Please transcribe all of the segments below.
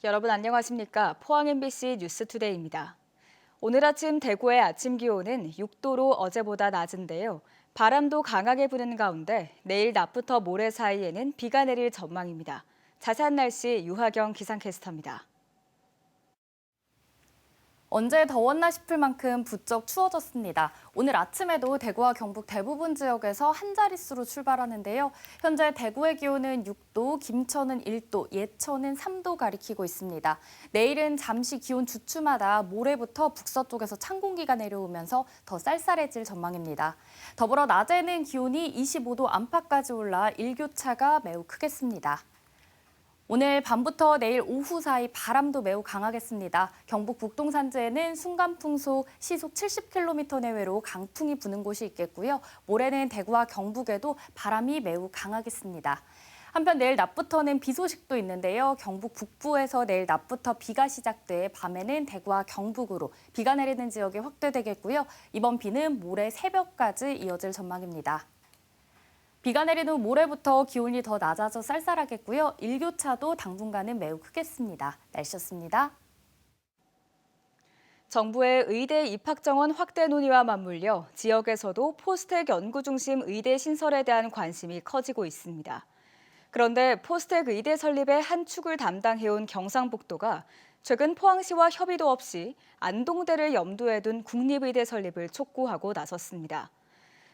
여러분 안녕하십니까? 포항 MBC 뉴스투데이입니다. 오늘 아침 대구의 아침 기온은 6도로 어제보다 낮은데요. 바람도 강하게 부는 가운데 내일 낮부터 모레 사이에는 비가 내릴 전망입니다. 자세한 날씨 유하경 기상캐스터입니다. 언제 더웠나 싶을 만큼 부쩍 추워졌습니다. 오늘 아침에도 대구와 경북 대부분 지역에서 한 자릿수로 출발하는데요. 현재 대구의 기온은 6도, 김천은 1도, 예천은 3도 가리키고 있습니다. 내일은 잠시 기온 주춤하다 모레부터 북서쪽에서 찬 공기가 내려오면서 더 쌀쌀해질 전망입니다. 더불어 낮에는 기온이 25도 안팎까지 올라 일교차가 매우 크겠습니다. 오늘 밤부터 내일 오후 사이 바람도 매우 강하겠습니다. 경북 북동 산지에는 순간풍속 시속 70km 내외로 강풍이 부는 곳이 있겠고요. 모레는 대구와 경북에도 바람이 매우 강하겠습니다. 한편 내일 낮부터는 비 소식도 있는데요. 경북 북부에서 내일 낮부터 비가 시작돼 밤에는 대구와 경북으로 비가 내리는 지역이 확대되겠고요. 이번 비는 모레 새벽까지 이어질 전망입니다. 비가 내린 후 모레부터 기온이 더 낮아져 쌀쌀하겠고요. 일교차도 당분간은 매우 크겠습니다. 날씨였습니다. 정부의 의대 입학 정원 확대 논의와 맞물려 지역에서도 포스텍 연구 중심 의대 신설에 대한 관심이 커지고 있습니다. 그런데 포스텍 의대 설립의 한 축을 담당해온 경상북도가 최근 포항시와 협의도 없이 안동대를 염두에 둔 국립의대 설립을 촉구하고 나섰습니다.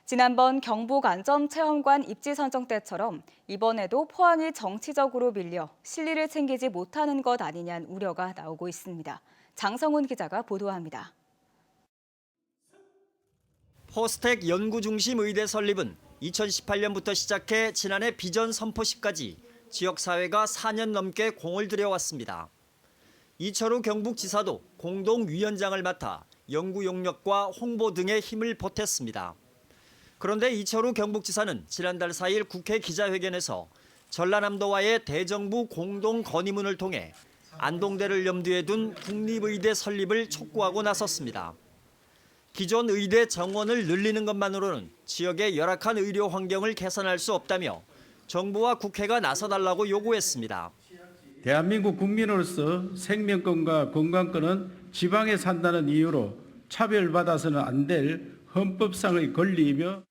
지난번 경북안전체험관 입지 선정 때처럼 이번에도 포항이 정치적으로 밀려 실리를 챙기지 못하는 것 아니냐는 우려가 나오고 있습니다. 장성훈 기자가 보도합니다. 포스텍 연구중심 의대 설립은 2018년부터 시작해 지난해 비전 선포식까지 지역사회가 4년 넘게 공을 들여왔습니다. 이철우 경북지사도 공동위원장을 맡아 연구 용역과 홍보 등에 힘을 보탰습니다. 그런데 이철우 경북지사는 지난달 4일 국회 기자회견에서 전라남도와의 대정부 공동 건의문을 통해 안동대를 염두에 둔 국립의대 설립을 촉구하고 나섰습니다. 기존 의대 정원을 늘리는 것만으로는 지역의 열악한 의료 환경을 개선할 수 없다며 정부와 국회가 나서달라고 요구했습니다. 대한민국 국민으로서 생명권과 건강권은 지방에 산다는 이유로 차별받아서는 안 될 헌법상의 권리이며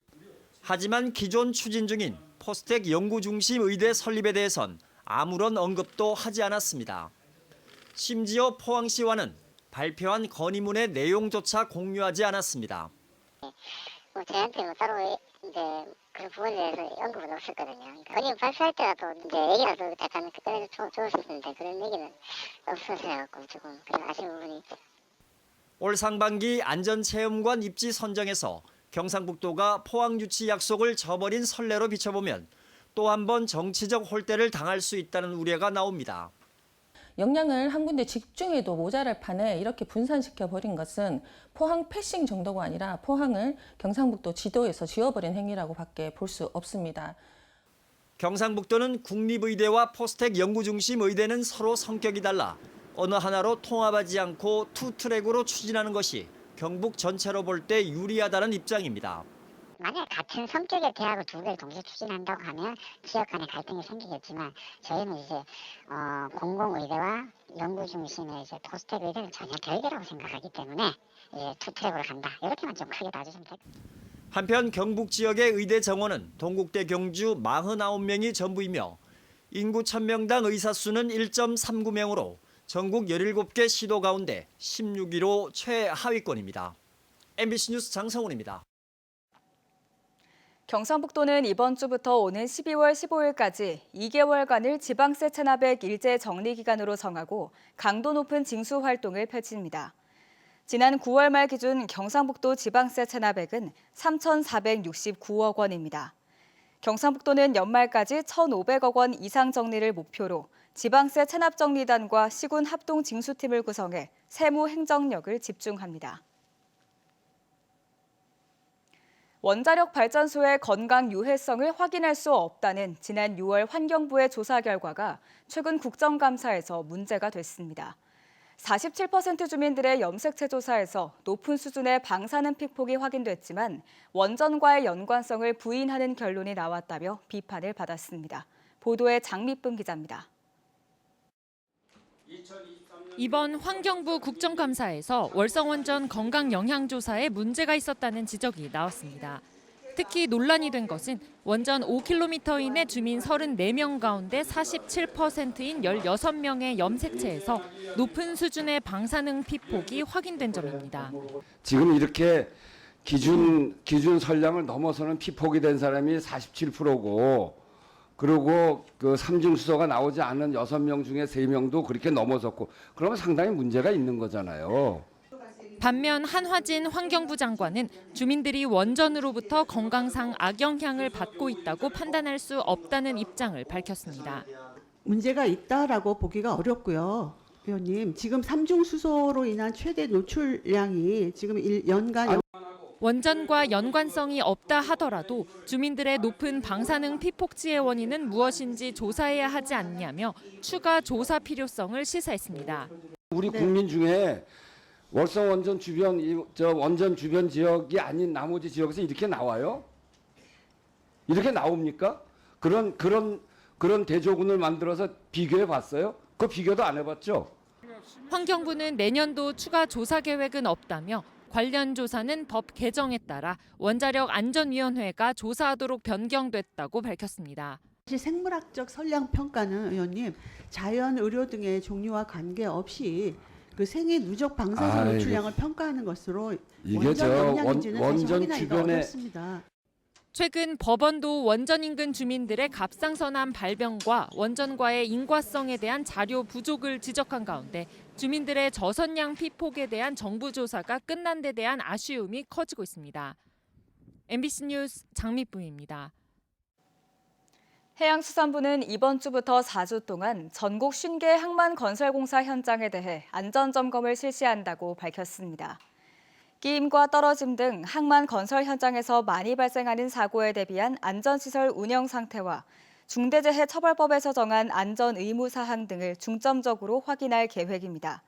하지만 기존 추진 중인 포스텍 연구중심 의대 설립에 대해선 아무런 언급도 하지 않았습니다. 심지어 포항시와는 발표한 건의문의 내용조차 공유하지 않았습니다. 저희한테 따로 이제 그 부분에 대해서 언급은 없었거든요. 건의문 발표할 때라도 이제 얘기라도 약간 꺼내서 좋을 수 있는데 그런 얘기는 없어서 해갖고 조금 아쉬운 부분이 있죠. 올 상반기 안전체험관 입지 선정에서 경상북도가 포항 유치 약속을 저버린 선례로 비춰보면 또 한 번 정치적 홀대를 당할 수 있다는 우려가 나옵니다. 역량을 한 군데 집중해도 모자랄 판에 이렇게 분산시켜버린 것은 포항 패싱 정도가 아니라 포항을 경상북도 지도에서 지워버린 행위라고 밖에 볼 수 없습니다. 경상북도는 국립의대와 포스텍 연구중심 의대는 서로 성격이 달라 어느 하나로 통합하지 않고 투 트랙으로 추진하는 것이 경북 전체로 볼 때 유리하다는 입장입니다. 만약 같은 성격의 대학을 두 개를 동시에 추진한다고 하면 지역 간의 갈등이 생기겠지만 저희는 이제 공공의대와 연구 중심의 이제 포스텍 의대는 전혀 별개라고 생각하기 때문에 이제 투 트랙으로 간다. 이렇게만 좀 크게 봐주시면 됩니다. 한편 경북 지역의 의대 정원은 동국대 경주 49명이 전부이며 인구 1000명당 의사 수는 1.39명으로 전국 17개 시도 가운데 16위로 최하위권입니다. MBC 뉴스 장성훈입니다. 경상북도는 이번 주부터 오는 12월 15일까지 2개월간을 지방세 체납액 일제 정리 기간으로 정하고 강도 높은 징수 활동을 펼칩니다. 지난 9월 말 기준 경상북도 지방세 체납액은 3,469억 원입니다. 경상북도는 연말까지 1,500억 원 이상 정리를 목표로 지방세 체납정리단과 시군 합동 징수팀을 구성해 세무 행정력을 집중합니다. 원자력 발전소의 건강 유해성을 확인할 수 없다는 지난 6월 환경부의 조사 결과가 최근 국정감사에서 문제가 됐습니다. 47% 주민들의 염색체 조사에서 높은 수준의 방사능 피폭이 확인됐지만 원전과의 연관성을 부인하는 결론이 나왔다며 비판을 받았습니다. 보도에 장미쁨 기자입니다. 이번 환경부 국정감사에서 월성원전 건강영향조사에 문제가 있었다는 지적이 나왔습니다. 특히 논란이 된 것은 원전 5km 이내 주민 34명 가운데 47%인 16명의 염색체에서 높은 수준의 방사능 피폭이 확인된 점입니다. 지금 이렇게 기준 선량을 넘어서는 피폭이 된 사람이 47%고 그리고 그 삼중수소가 나오지 않은 6명 중에 3명도 그렇게 넘어섰고 그러면 상당히 문제가 있는 거잖아요. 반면 한화진 환경부 장관은 주민들이 원전으로부터 건강상 악영향을 받고 있다고 판단할 수 없다는 입장을 밝혔습니다. 문제가 있다라고 보기가 어렵고요. 의원님, 지금 삼중수소로 인한 최대 노출량이 지금 연간 원전과 연관성이 없다 하더라도 주민들의 높은 방사능 피폭지의 원인은 무엇인지 조사해야 하지 않냐며 추가 조사 필요성을 시사했습니다. 우리 국민 중에 월성 원전 주변 원전 주변 지역이 아닌 나머지 지역에서 이렇게 나와요? 이렇게 나옵니까? 그런 대조군을 만들어서 비교해 봤어요? 그 비교도 안 해봤죠? 환경부는 내년도 추가 조사 계획은 없다며 관련 조사는 법 개정에 따라 원자력 안전위원회가 조사하도록 변경됐다고 밝혔습니다. 사실 생물학적 선량 평가는 의원님 자연, 의료 등의 종류와 관계없이 그 생애 누적 방사선 노출량을 평가하는 것으로 이게 원전 영향인지는 사실 원전 확인하기가 주변에 어렵습니다. 최근 법원도 원전 인근 주민들의 갑상선암 발병과 원전과의 인과성에 대한 자료 부족을 지적한 가운데 주민들의 저선량 피폭에 대한 정부 조사가 끝난 데 대한 아쉬움이 커지고 있습니다. MBC 뉴스 장미쁨입니다. 해양수산부는 이번 주부터 4주 동안 전국 50개 항만건설공사 현장에 대해 안전점검을 실시한다고 밝혔습니다. 끼임과 떨어짐 등 항만 건설 현장에서 많이 발생하는 사고에 대비한 안전시설 운영 상태와 중대재해처벌법에서 정한 안전 의무 사항 등을 중점적으로 확인할 계획입니다.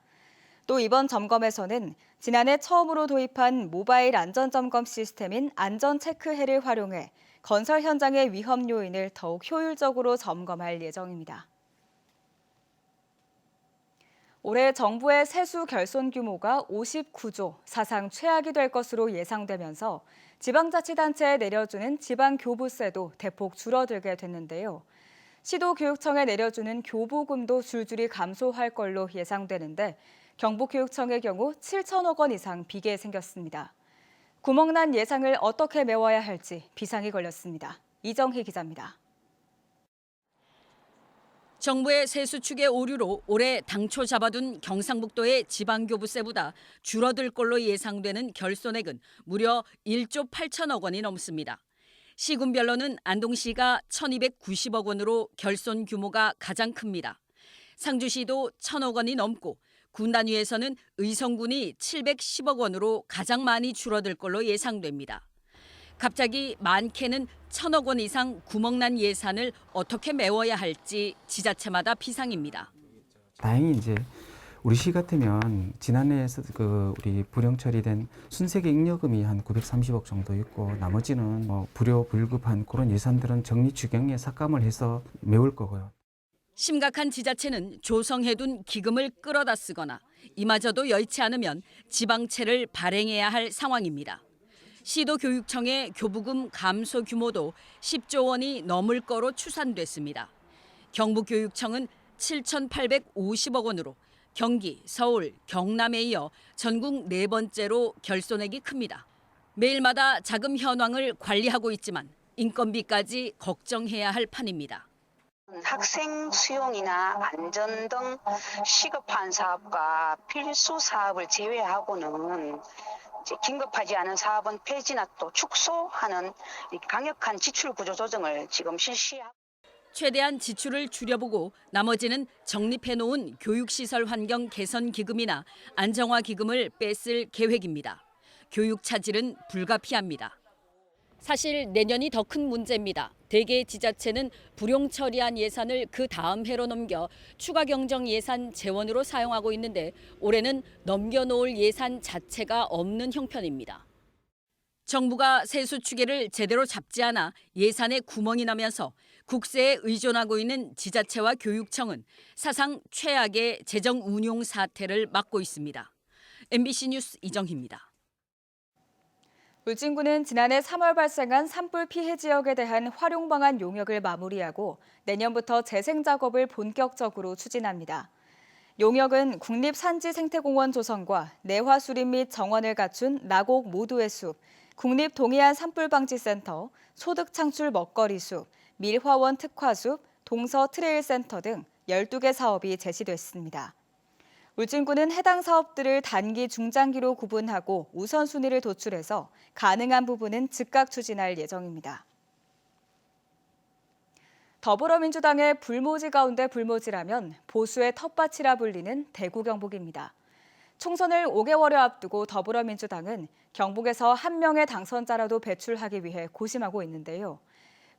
또 이번 점검에서는 지난해 처음으로 도입한 모바일 안전점검 시스템인 안전체크해를 활용해 건설 현장의 위험 요인을 더욱 효율적으로 점검할 예정입니다. 올해 정부의 세수 결손 규모가 59조, 사상 최악이 될 것으로 예상되면서 지방자치단체에 내려주는 지방교부세도 대폭 줄어들게 됐는데요. 시도교육청에 내려주는 교부금도 줄줄이 감소할 걸로 예상되는데 경북교육청의 경우 7천억 원 이상 빚게 생겼습니다. 구멍난 예상을 어떻게 메워야 할지 비상이 걸렸습니다. 이정희 기자입니다. 정부의 세수 축의 오류로 올해 당초 잡아둔 경상북도의 지방교부세보다 줄어들 걸로 예상되는 결손액은 무려 1조 8천억 원이 넘습니다. 시군별로는 안동시가 1,290억 원으로 결손 규모가 가장 큽니다. 상주시도 1,000억 원이 넘고 군 단위에서는 의성군이 710억 원으로 가장 많이 줄어들 걸로 예상됩니다. 갑자기 많게는 1,000억 원 이상 구멍난 예산을 어떻게 메워야 할지 지자체마다 비상입니다. 다행히 이제 우리 시 같으면 지난해에 우리 불용 처리된 순세계 잉여금이 한 930억 정도 있고 나머지는 불효 불급한 그런 예산들은 정리 추경에 삭감을 해서 메울 거고요. 심각한 지자체는 조성해둔 기금을 끌어다 쓰거나 이마저도 여의치 않으면 지방채를 발행해야 할 상황입니다. 시도교육청의 교부금 감소 규모도 10조 원이 넘을 거로 추산됐습니다. 경북교육청은 7,850억 원으로 경기, 서울, 경남에 이어 전국 4번째로 결손액이 큽니다. 매일마다 자금 현황을 관리하고 있지만 인건비까지 걱정해야 할 판입니다. 학생 수용이나 안전 등 시급한 사업과 필수 사업을 제외하고는 긴급하지 않은 사업은 폐지나 또 축소하는 강력한 지출 구조 조정을 지금 실시하고 최대한 지출을 줄여보고 나머지는 적립해놓은 교육시설 환경 개선 기금이나 안정화 기금을 뺐을 계획입니다. 교육 차질은 불가피합니다. 사실 내년이 더 큰 문제입니다. 대개 지자체는 불용 처리한 예산을 그 다음 해로 넘겨 추가 경정 예산 재원으로 사용하고 있는데 올해는 넘겨놓을 예산 자체가 없는 형편입니다. 정부가 세수 추계를 제대로 잡지 않아 예산에 구멍이 나면서 국세에 의존하고 있는 지자체와 교육청은 사상 최악의 재정 운용 사태를 맞고 있습니다. MBC 뉴스 이정희입니다. 울진군은 지난해 3월 발생한 산불 피해 지역에 대한 활용 방안 용역을 마무리하고 내년부터 재생 작업을 본격적으로 추진합니다. 용역은 국립산지생태공원 조성과 내화수립 및 정원을 갖춘 나곡 모두의 숲, 국립동해안 산불방지센터, 소득창출 먹거리 숲, 밀화원 특화숲, 동서 트레일센터 등 12개 사업이 제시됐습니다. 울진군은 해당 사업들을 단기, 중장기로 구분하고 우선순위를 도출해서 가능한 부분은 즉각 추진할 예정입니다. 더불어민주당의 불모지 가운데 불모지라면 보수의 텃밭이라 불리는 대구 경북입니다. 총선을 5개월여 앞두고 더불어민주당은 경북에서 한 명의 당선자라도 배출하기 위해 고심하고 있는데요.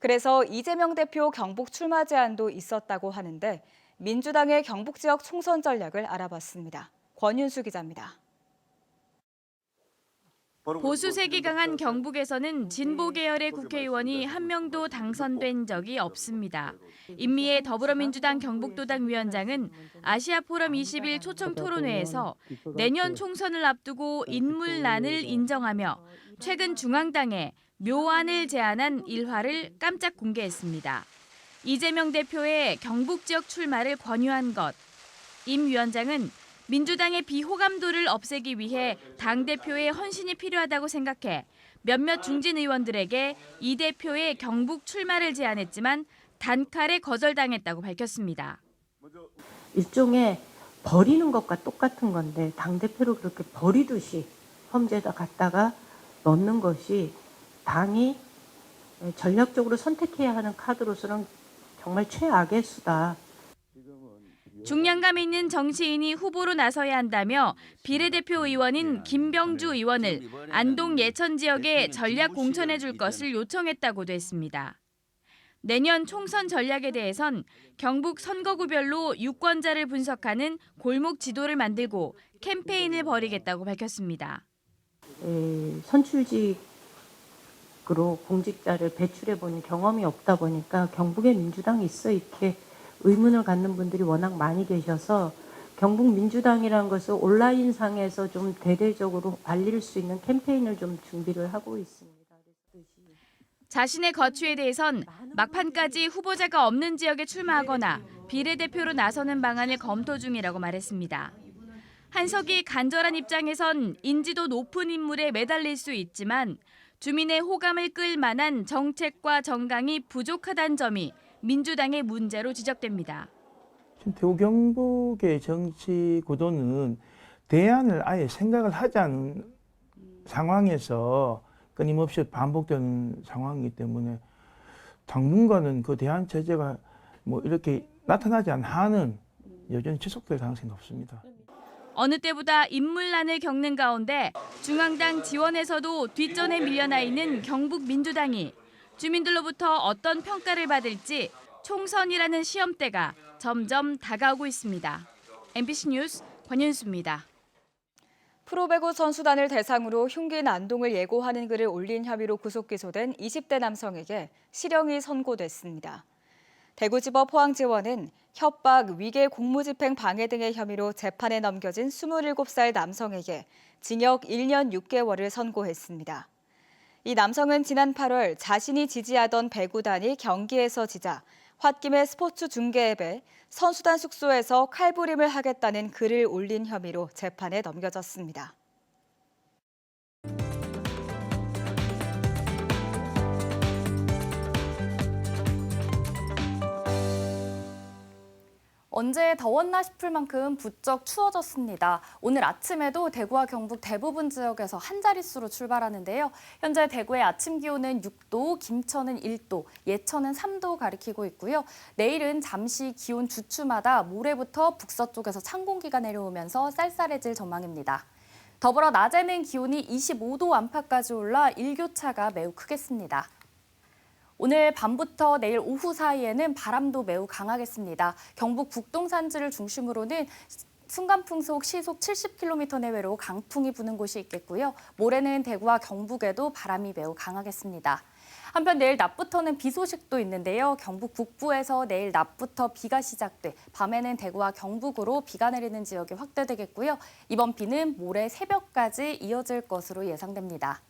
그래서 이재명 대표 경북 출마 제안도 있었다고 하는데 민주당의 경북 지역 총선 전략을 알아봤습니다. 권윤수 기자입니다. 보수색이 강한 경북에서는 진보 계열의 국회의원이 한 명도 당선된 적이 없습니다. 임미애 더불어민주당 경북도당 위원장은 아시아포럼 20일 초청 토론회에서 내년 총선을 앞두고 인물난을 인정하며 최근 중앙당에 묘안을 제안한 일화를 깜짝 공개했습니다. 이재명 대표의 경북 지역 출마를 권유한 것. 임 위원장은 민주당의 비호감도를 없애기 위해 당대표의 헌신이 필요하다고 생각해 몇몇 중진 의원들에게 이 대표의 경북 출마를 제안했지만 단칼에 거절당했다고 밝혔습니다. 일종의 버리는 것과 똑같은 건데 당대표를 그렇게 버리듯이 험지에다 갖다가 넣는 것이 당이 전략적으로 선택해야 하는 카드로서는 정말 최악의 수다. 중량감 있는 정치인이 후보로 나서야 한다며 비례대표 의원인 김병주 의원을 안동 예천 지역에 전략 공천해 줄 것을 요청했다고도 했습니다. 내년 총선 전략에 대해선 경북 선거구별로 유권자를 분석하는 골목 지도를 만들고 캠페인을 벌이겠다고 밝혔습니다. 선출직으로 공직자를 배출해 본 경험이 없다 보니까 경북에 민주당이 있어 이렇게 의문을 갖는 분들이 워낙 많이 계셔서 경북 민주당이라는 것을 온라인상에서 좀 대대적으로 알릴 수 있는 캠페인을 좀 준비를 하고 있습니다. 자신의 거취에 대해선 막판까지 후보자가 없는 지역에 출마하거나 비례대표로 나서는 방안을 검토 중이라고 말했습니다. 한석이 간절한 입장에선 인지도 높은 인물에 매달릴 수 있지만 주민의 호감을 끌 만한 정책과 정강이 부족하다는 점이 민주당의 문제로 지적됩니다. 지금 대구 경북의 정치 구도는 대안을 아예 생각을 하지 않은 상황에서 끊임없이 반복되는 상황이기 때문에 당분간은 그 대안 체제가 뭐 이렇게 나타나지 않는 한은 여전히 지속될 가능성이 높습니다. 어느 때보다 인물난을 겪는 가운데 중앙당 지원에서도 뒷전에 밀려나 있는 경북 민주당이 주민들로부터 어떤 평가를 받을지 총선이라는 시험대가 점점 다가오고 있습니다. MBC 뉴스 권윤수입니다. 프로배구 선수단을 대상으로 흉기 난동을 예고하는 글을 올린 혐의로 구속 기소된 20대 남성에게 실형이 선고됐습니다. 대구지법 포항지원은 협박, 위계 공무집행 방해 등의 혐의로 재판에 넘겨진 27살 남성에게 징역 1년 6개월을 선고했습니다. 이 남성은 지난 8월 자신이 지지하던 배구단이 경기에서 지자 홧김에 스포츠 중계 앱에 선수단 숙소에서 칼부림을 하겠다는 글을 올린 혐의로 재판에 넘겨졌습니다. 언제 더웠나 싶을 만큼 부쩍 추워졌습니다. 오늘 아침에도 대구와 경북 대부분 지역에서 한 자릿수로 출발하는데요. 현재 대구의 아침 기온은 6도, 김천은 1도, 예천은 3도 가리키고 있고요. 내일은 잠시 기온 주춤하다 모레부터 북서쪽에서 찬 공기가 내려오면서 쌀쌀해질 전망입니다. 더불어 낮에는 기온이 25도 안팎까지 올라 일교차가 매우 크겠습니다. 오늘 밤부터 내일 오후 사이에는 바람도 매우 강하겠습니다. 경북 북동 산지를 중심으로는 순간풍속 시속 70km 내외로 강풍이 부는 곳이 있겠고요. 모레는 대구와 경북에도 바람이 매우 강하겠습니다. 한편 내일 낮부터는 비 소식도 있는데요. 경북 북부에서 내일 낮부터 비가 시작돼 밤에는 대구와 경북으로 비가 내리는 지역이 확대되겠고요. 이번 비는 모레 새벽까지 이어질 것으로 예상됩니다.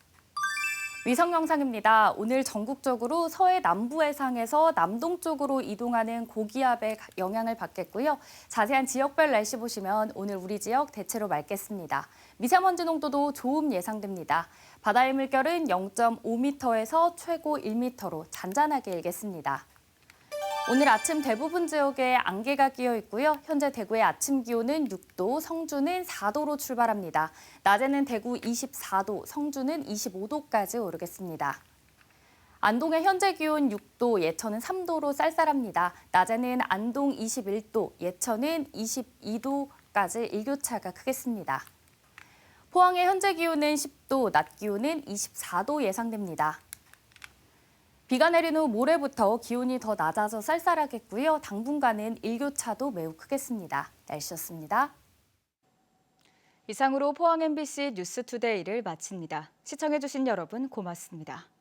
위성 영상입니다. 오늘 전국적으로 서해 남부 해상에서 남동쪽으로 이동하는 고기압의 영향을 받겠고요. 자세한 지역별 날씨 보시면 오늘 우리 지역 대체로 맑겠습니다. 미세먼지 농도도 좋음 예상됩니다. 바다의 물결은 0.5m에서 최고 1m로 잔잔하게 일겠습니다. 오늘 아침 대부분 지역에 안개가 끼어 있고요. 현재 대구의 아침 기온은 6도, 성주는 4도로 출발합니다. 낮에는 대구 24도, 성주는 25도까지 오르겠습니다. 안동의 현재 기온 6도, 예천은 3도로 쌀쌀합니다. 낮에는 안동 21도, 예천은 22도까지 일교차가 크겠습니다. 포항의 현재 기온은 10도, 낮 기온은 24도 예상됩니다. 비가 내린 후 모레부터 기온이 더 낮아져 쌀쌀하겠고요. 당분간은 일교차도 매우 크겠습니다. 날씨였습니다. 이상으로 포항 MBC 뉴스투데이를 마칩니다. 시청해주신 여러분 고맙습니다.